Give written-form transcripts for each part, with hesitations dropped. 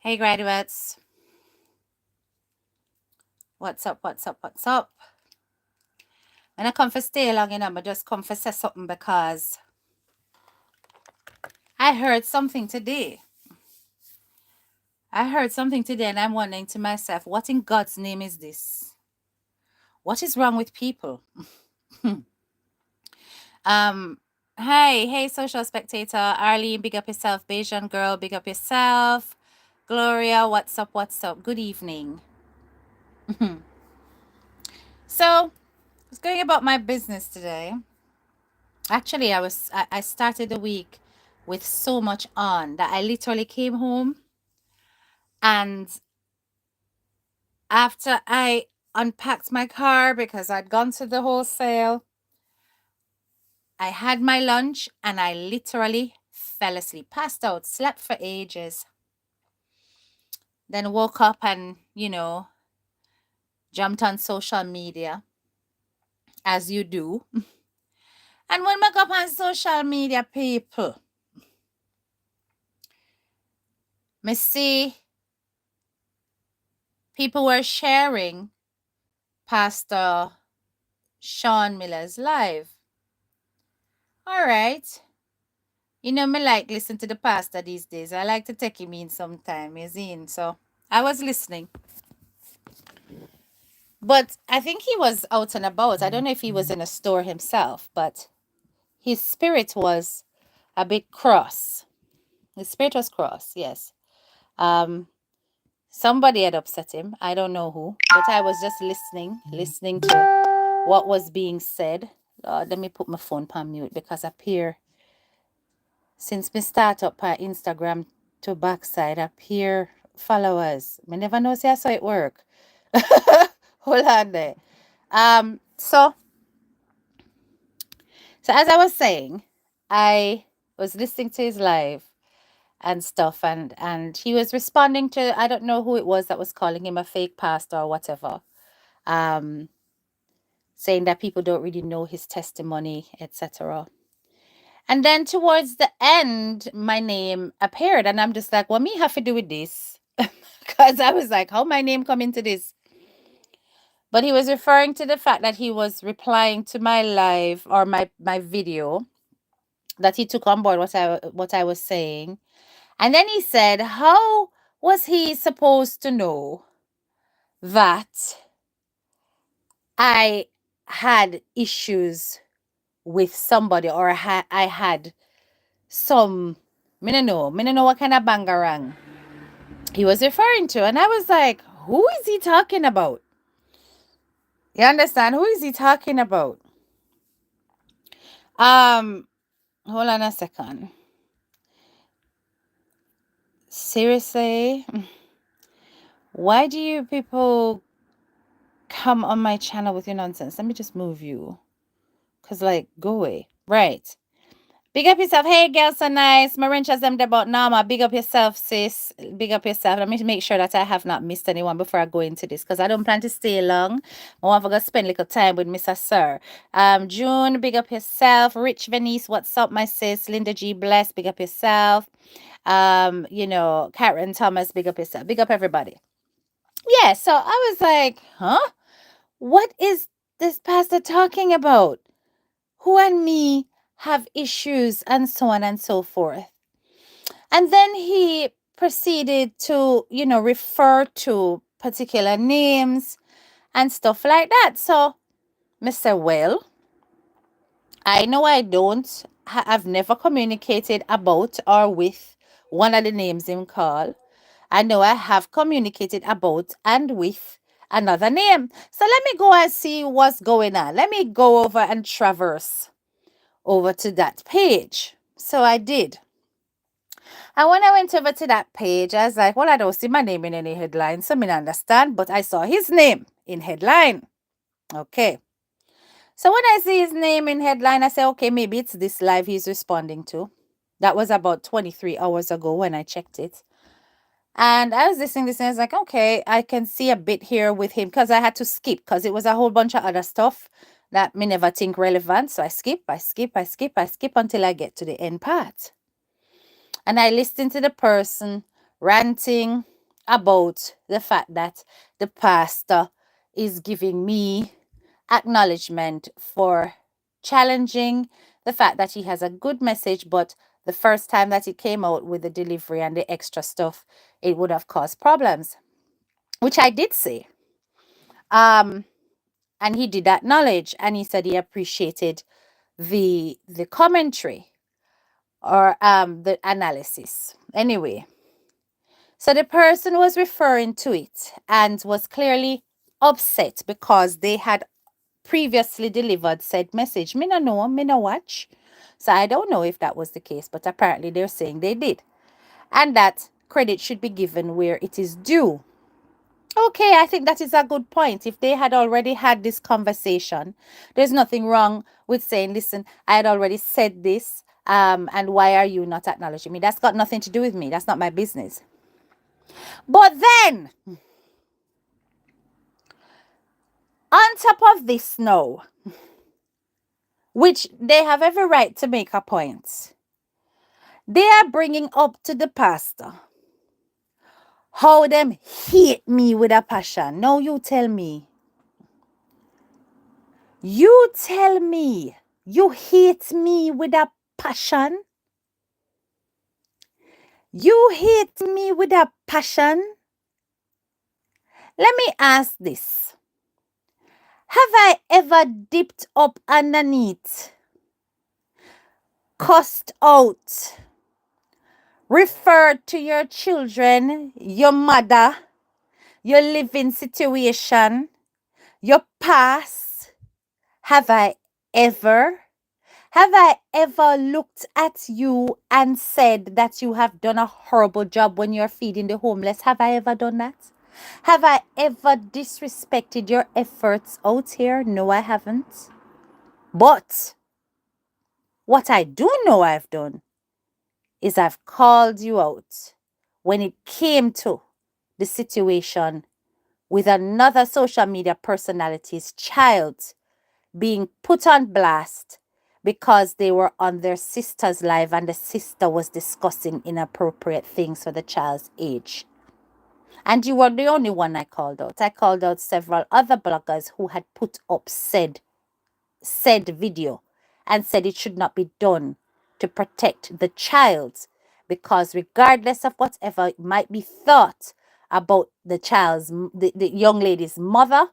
Hey, graduates. What's up? What's up? What's up? When I come for stay long, I just come for say something because I heard something today. And I'm wondering to myself, what in God's name is this? What is wrong with people? Hey, social spectator. Arlene, big up yourself. Bayesian girl, big up yourself. Gloria, what's up? What's up? Good evening. So, I was going about my business today. Actually, I started the week with so much on that I literally came home, and after I unpacked my car because I'd gone to the wholesale, I had my lunch and I literally fell asleep, passed out, slept for ages. Then woke up and, jumped on social media as you do. And when I go up on social media, people, me see people were sharing Pastor Sean Miller's live. All right. Me like listen to the pastor these days. I like to take him in sometime, you see. So I was listening. But I think he was out and about. I don't know if he was in a store himself, but his spirit was a bit cross. His spirit was cross, yes. Somebody had upset him. I don't know who, but I was just listening to what was being said. Let me put my phone on mute because up here, since me start up our Instagram to backside, up here followers. Me never know see how it work. Hold on there. So as I was saying, I was listening to his live and stuff, and he was responding to, I don't know who it was that was calling him a fake pastor or whatever, saying that people don't really know his testimony, etc. And then towards the end, my name appeared, and I'm just like, what me have to do with this? Because I was like, how my name come into this? But he was referring to the fact that he was replying to my live or my video, that he took on board what I was saying. And then he said, how was he supposed to know that I had issues with somebody, or I had some, me no know what kind of bangarang he was referring to. And I was like, who is he talking about? You understand? Who is he talking about? Hold on a second. Seriously? Why do you people come on my channel with your nonsense? Let me just move you. Because, go away. Right. Big up yourself. Hey, girl, so nice. Marinchas them about Nama. Big up yourself, sis. Big up yourself. Let me make sure that I have not missed anyone before I go into this, because I don't plan to stay long. I want to go spend a little time with Mr. Sir. June, big up yourself. Rich Venice, what's up, my sis? Linda G, bless. Big up yourself. Karen Thomas, big up yourself. Big up everybody. Yeah, so I was like, huh? What is this pastor talking about? Who and me have issues and so on and so forth. And then he proceeded to, refer to particular names and stuff like that. So, Mr. Well, I know I've never communicated about or with one of the names him call. I know I have communicated about and with another name. So let me go and see what's going on. Let me go over and traverse over to that page. So I did. And when I went over to that page, I was like, well, I don't see my name in any headline, so I mean, I understand, but I saw his name in headline. Okay. So when I see his name in headline, I say, okay, maybe it's this live he's responding to. That was about 23 hours ago when I checked it. And I was listening to this and I was like, okay, I can see a bit here with him, because I had to skip because it was a whole bunch of other stuff that me never think relevant. So I skip until I get to the end part. And I listened to the person ranting about the fact that the pastor is giving me acknowledgement for challenging the fact that he has a good message, but the first time that it came out with the delivery and the extra stuff, it would have caused problems, which I did say. And he did acknowledge, and he said he appreciated the commentary or the analysis. Anyway, so the person was referring to it and was clearly upset because they had previously delivered said message. Me no know, me no watch. So I don't know if that was the case, but apparently they're saying they did. And that credit should be given where it is due. Okay, I think that is a good point. If they had already had this conversation, there's nothing wrong with saying, listen, I had already said this, and why are you not acknowledging me? That's got nothing to do with me. That's not my business. But then, on top of this now, which they have every right to make a point, they are bringing up to the pastor how them hate me with a passion. Now you tell me. You tell me you hate me with a passion. You hate me with a passion. Let me ask this. Have I ever dipped up underneath, cussed out, referred to your children, your mother, your living situation, your past? Have I ever? Have I ever looked at you and said that you have done a horrible job when you're feeding the homeless? Have I ever done that? Have I ever disrespected your efforts out here? No, I haven't. But what I do know I've done is I've called you out when it came to the situation with another social media personality's child being put on blast because they were on their sister's live and the sister was discussing inappropriate things for the child's age. And you were the only one I called out. I called out several other bloggers who had put up said video and said it should not be done to protect the child, because regardless of whatever might be thought about the young lady's mother,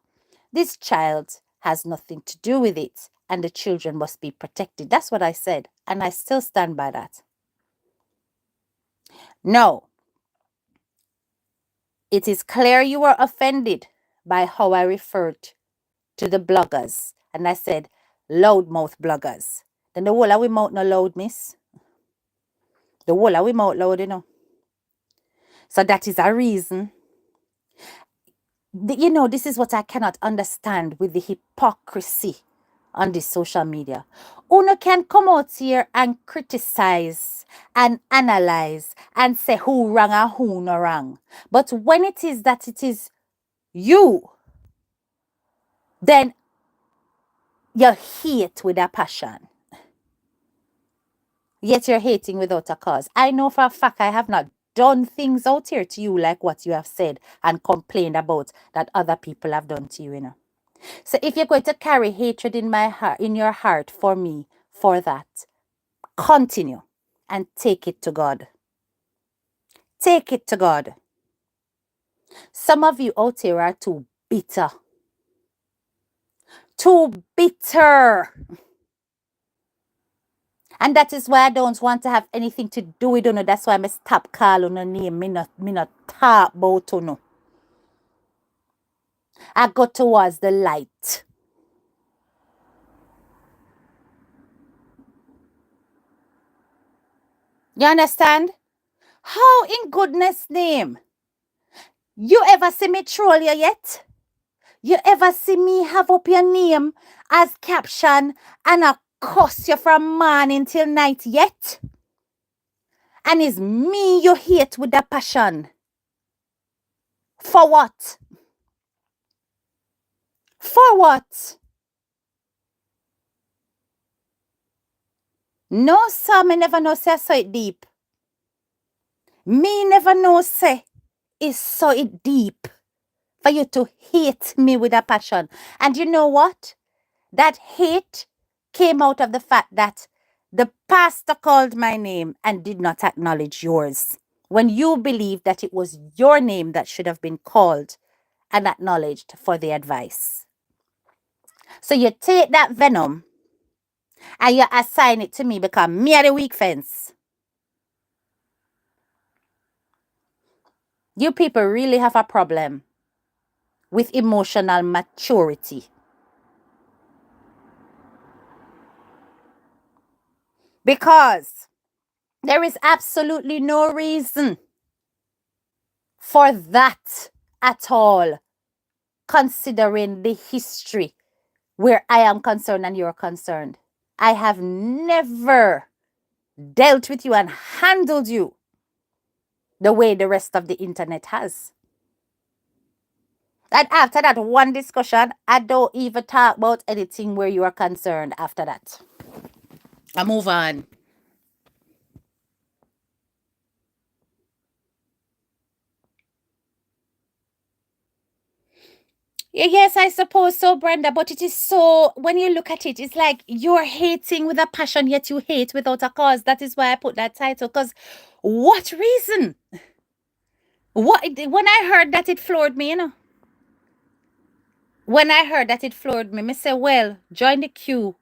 this child has nothing to do with it, and the children must be protected. That's what I said, and I still stand by that. No, it is clear you were offended by how I referred to the bloggers, and I said loudmouth bloggers. Then the whole of we mouth no loud, miss. The whole of we mouth loud, you know. So that is a reason. You know, this is what I cannot understand with the hypocrisy on this social media. Uno can come out here and criticize and analyze and say who wrong and who no wrong. But when it is that it is you, then you hate with a passion. Yet you're hating without a cause. I know for a fact I have not done things out here to you like what you have said and complained about that other people have done to you, you know. So if you're going to carry hatred in your heart for me, for that, continue and take it to God. Take it to God. Some of you out here are too bitter. Too bitter. And that is why I don't want to have anything to do with you. That's why I stop calling your name. Me not talk about you. I go towards the light. You understand? How in goodness name? You ever see me troll you yet? You ever see me have up your name as caption and I cuss you from morning till night yet? And it's me you hate with a passion. For what? For what? No, sir, me never know say I saw it deep. Me never know say is so deep for you to hate me with a passion. And you know what? That hate came out of the fact that the pastor called my name and did not acknowledge yours. When you believed that it was your name that should have been called and acknowledged for the advice. So you take that venom and you assign it to me because me are the weak fence. You people really have a problem with emotional maturity. Because there is absolutely no reason for that at all, considering the history where I am concerned and you're concerned. I have never dealt with you and handled you the way the rest of the internet has. And after that one discussion, I don't even talk about anything where you are concerned after that. I move on. Yes, I suppose so, Brenda, but it is so, when you look at it, it's like you're hating with a passion, yet you hate without a cause. That is why I put that title, because what reason? When I heard that, it floored me, When I heard that, it floored me. Me say, well, join the queue.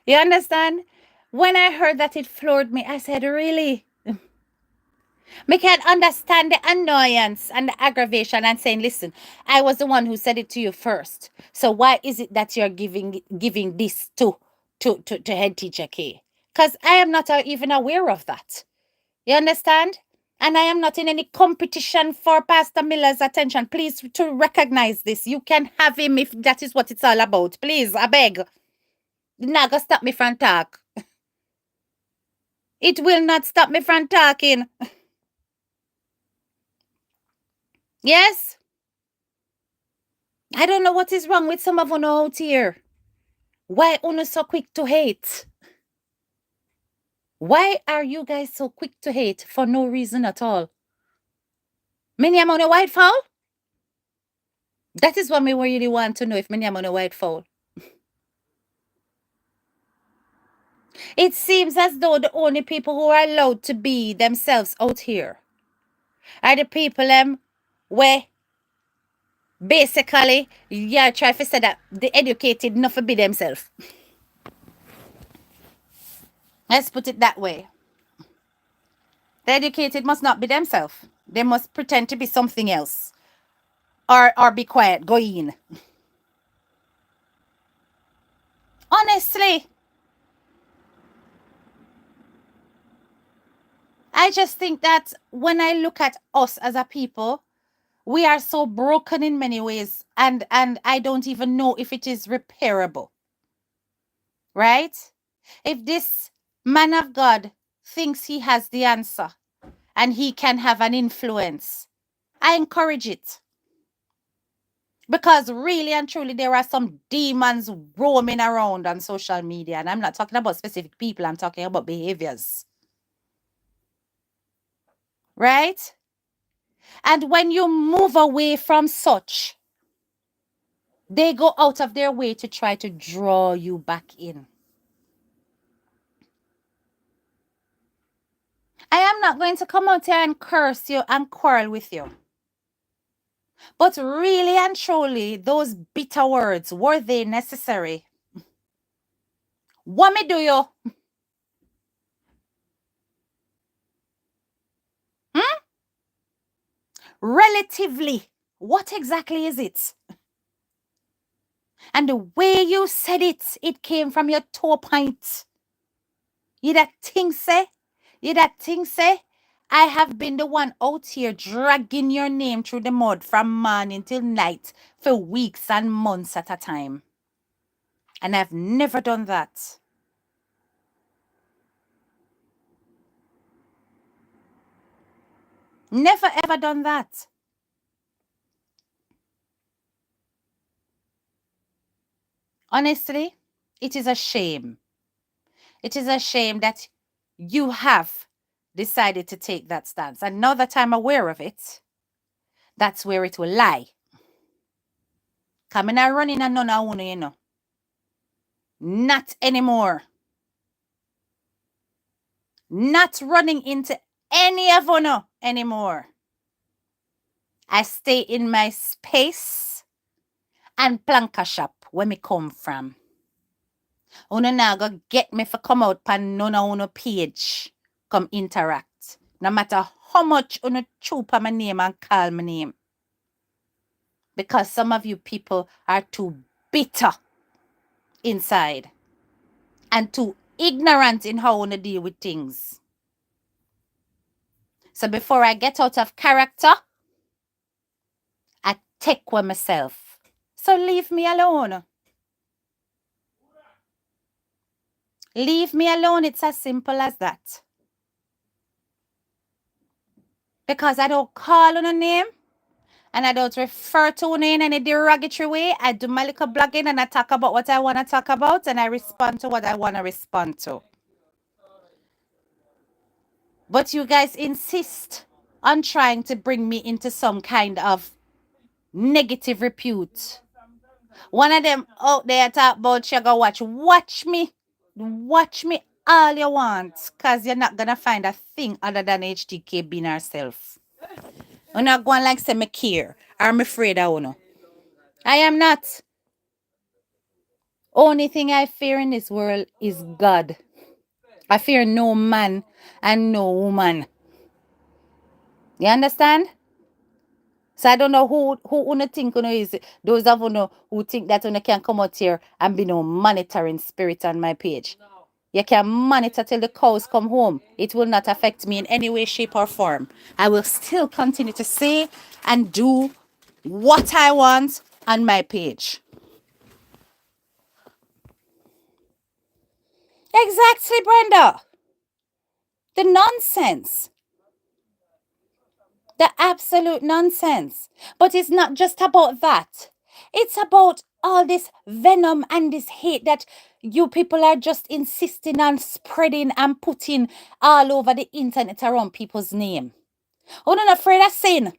You understand? When I heard that, it floored me. I said, really? Me can understand the annoyance and the aggravation and saying, listen, I was the one who said it to you first. So why is it that you're giving this to head teacher K? Because I am not even aware of that. You understand? And I am not in any competition for Pastor Miller's attention. Please, to recognize this. You can have him if that is what it's all about. Please, I beg. Not gonna stop me from talk. It will not stop me from talking. Yes? I don't know what is wrong with some of you out here. Why are you so quick to hate? Why are you guys so quick to hate for no reason at all? Many am on a white fowl? That is what we really want to know, if many am on a white fowl. It seems as though the only people who are allowed to be themselves out here are the people where basically you try to say that the educated not to be themselves. Let's put it that way. The educated must not be themselves. They must pretend to be something else. Or be quiet, go in. Honestly, I just think that when I look at us as a people, we are so broken in many ways, and I don't even know if it is repairable. Right? If this man of God thinks he has the answer and he can have an influence, I encourage it. Because really and truly, there are some demons roaming around on social media. And I'm not talking about specific people, I'm talking about behaviors. Right? And when you move away from such, they go out of their way to try to draw you back in. I am not going to come out here and curse you and quarrel with you. But really and truly, those bitter words, were they necessary? What me do you? Relatively, what exactly is it? And the way you said it, it came from your toe point. You that thing say? You that thing say? I have been the one out here dragging your name through the mud from morning till night for weeks and months at a time. And I've never done that. Never ever done that. Honestly, it is a shame. It is a shame that you have decided to take that stance. And now that I'm aware of it, that's where it will lie. Coming and running and none of you know. Not anymore. Not running into any of you anymore. I stay in my space and planka shop where me come from. Uno now go get me for come out pan none of uno page. Come interact. No matter how much uno choop my name and call my name. Because some of you people are too bitter inside. And too ignorant in how uno deal with things. So before I get out of character, I take with myself. So leave me alone. Leave me alone. It's as simple as that. Because I don't call on a name and I don't refer to it in any derogatory way. I do my little blogging and I talk about what I want to talk about and I respond to what I want to respond to. But you guys insist on trying to bring me into some kind of negative repute. One of them out there talk about sugar watch. Watch me. Watch me all you want. Because you're not going to find a thing other than HTK being herself. I'm not going like say me care. I'm afraid of you. I am not. Only thing I fear in this world is God. I fear no man and no woman. You understand? So I don't know who una think una is. Those of you who think that una can come out here and be no monitoring spirit on my page. You can monitor till the cows come home. It will not affect me in any way, shape, or form. I will still continue to say and do what I want on my page. Exactly, Brenda. The nonsense. The absolute nonsense. But it's not just about that. It's about all this venom and this hate that you people are just insisting on spreading and putting all over the internet around people's name. Oh, not afraid of sin.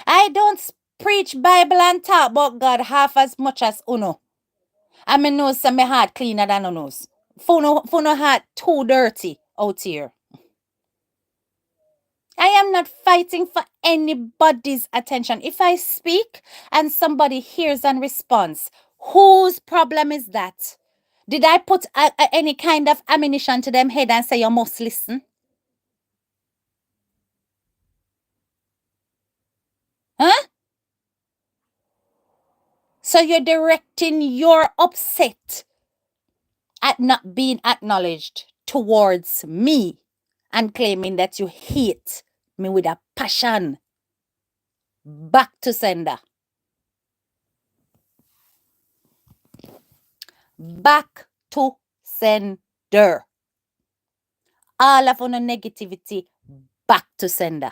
I don't preach Bible and talk about God half as much as uno. I mean, know some my heart cleaner than uno's. For no heart too dirty out here. I am not fighting for anybody's attention. If I speak and somebody hears and responds, whose problem is that? Did I put any kind of ammunition to them head and say you must listen? Huh? So you're directing your upset at not being acknowledged towards me and claiming that you hate me with a passion. Back to sender. Back to sender. All of our negativity, back to sender.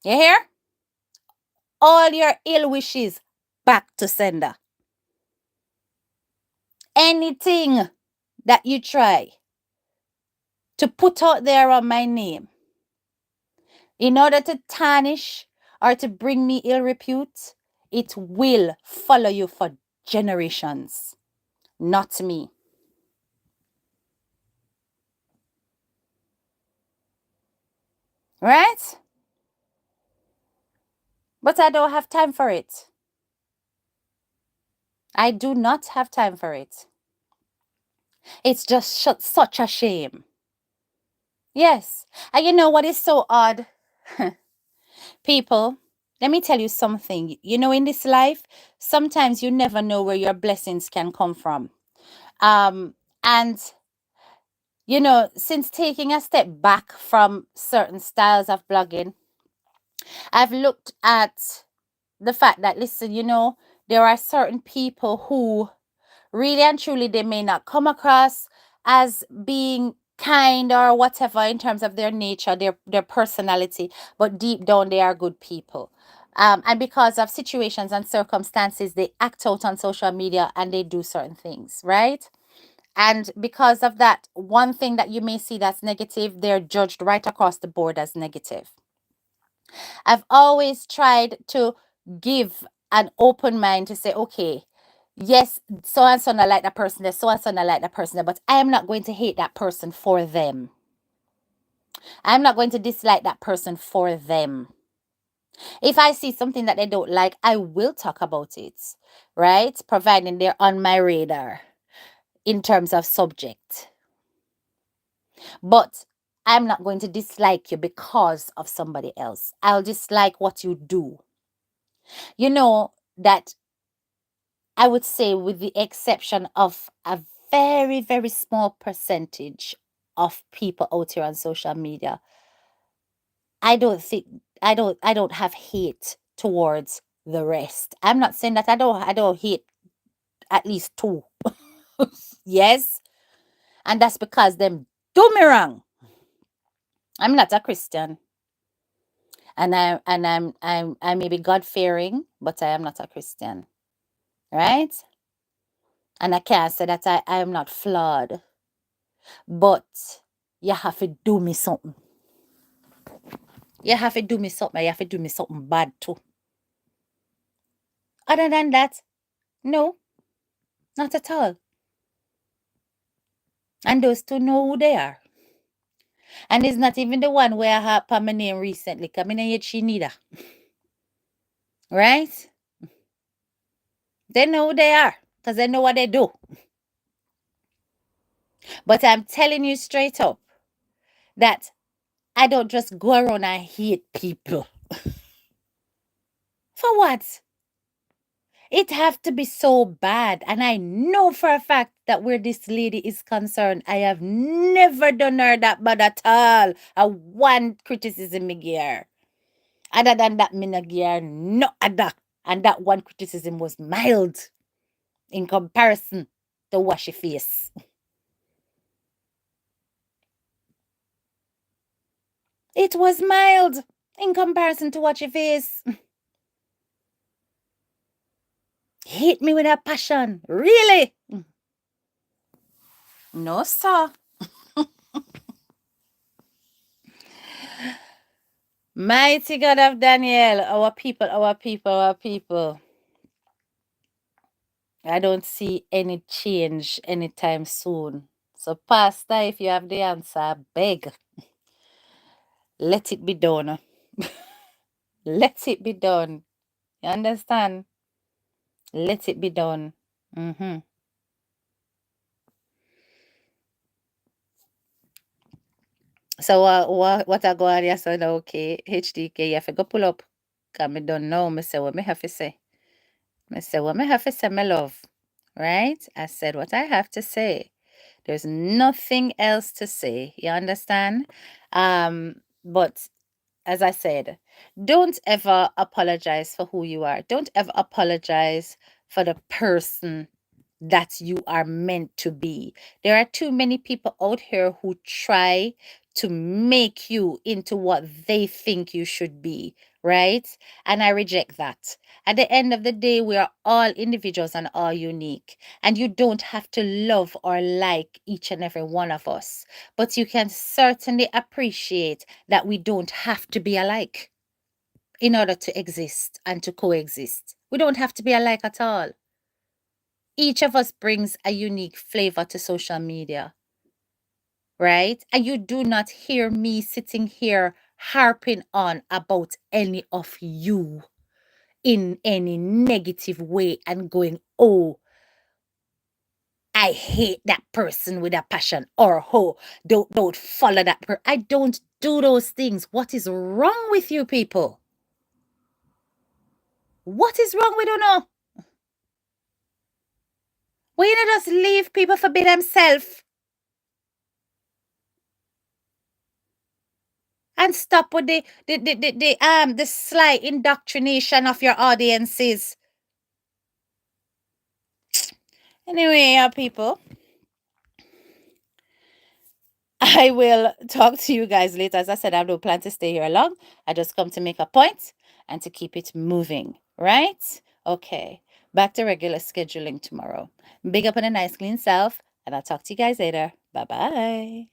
You hear? All your ill wishes, back to sender. Anything that you try to put out there on my name in order to tarnish or to bring me ill repute, it will follow you for generations, not me. Right? But I don't have time for it. I do not have time for it. It's just such a shame. Yes. And you know what is so odd? People, let me tell you something. You know, in this life, sometimes you never know where your blessings can come from. And you know, since taking a step back from certain styles of blogging, I've looked at the fact that, listen, you know, there are certain people who really and truly they may not come across as being kind or whatever in terms of their nature, their personality, but deep down they are good people. And because of situations and circumstances, they act out on social media and they do certain things, right? And because of that, one thing that you may see that's negative, they're judged right across the board as negative. I've always tried to give an open mind to say, okay, yes, so and so not like that person, so and so not like that person, but I am not going to hate that person for them. I'm not going to dislike that person for them. If I see something that they don't like, I will talk about it, right? Providing they're on my radar in terms of subject. But I'm not going to dislike you because of somebody else. I'll dislike what you do. You know that I would say, with the exception of a very, very small percentage of people out here on social media, I don't think I don't have hate towards the rest. I'm not saying that I don't hate at least two. Yes. And that's because them do me wrong. I'm not a Christian. And I may be God fearing, but I am not a Christian. Right? And I can't say that I am not flawed. But you have to do me something. You have to do me something. You have to do me something bad too. Other than that, no, not at all. And those two know who they are. And it's not even the one where I have put my name recently. Because I yet she neither. Right? They know who they are. Because they know what they do. But I'm telling you straight up that I don't just go around and hate people. For what? It have to be so bad. And I know for a fact that where this lady is concerned, I have never done her that bad at all. A one criticism me give her. Other than that, me not give her no other. And that one criticism was mild in comparison to what she face. It was mild in comparison to what she face. Hate me with a passion. Really? No, sir. Mighty God of Daniel, our people, our people, our people. I don't see any change anytime soon. So, Pastor, if you have the answer, beg, let it be done. Let it be done. You understand? Let it be done. Mm-hmm. So, what I go on here, so now, okay, HDK, you have to go pull up. Because I don't know, I say what I have to say. I say what I have to say, my love. Right? I said what I have to say. There's nothing else to say. You understand? But as I said, don't ever apologize for who you are. Don't ever apologize for the person that you are meant to be. There are too many people out here who try to make you into what they think you should be, right? And I reject that. At the end of the day, we are all individuals and all unique. And you don't have to love or like each and every one of us. But you can certainly appreciate that we don't have to be alike in order to exist and to coexist. We don't have to be alike at all. Each of us brings a unique flavor to social media, right? And you do not hear me sitting here harping on about any of you in any negative way and going, oh, I hate that person with a passion, or oh, don't follow that person. I don't do those things. What is wrong with you people? What is wrong with you now? Why you not just leave people for be themselves and stop with the slight indoctrination of your audiences? Anyway, people. I will talk to you guys later. As I said, I don't plan to stay here long. I just come to make a point and to keep it moving, right? Okay, back to regular scheduling tomorrow. Big up on a nice clean self, and I'll talk to you guys later. Bye bye.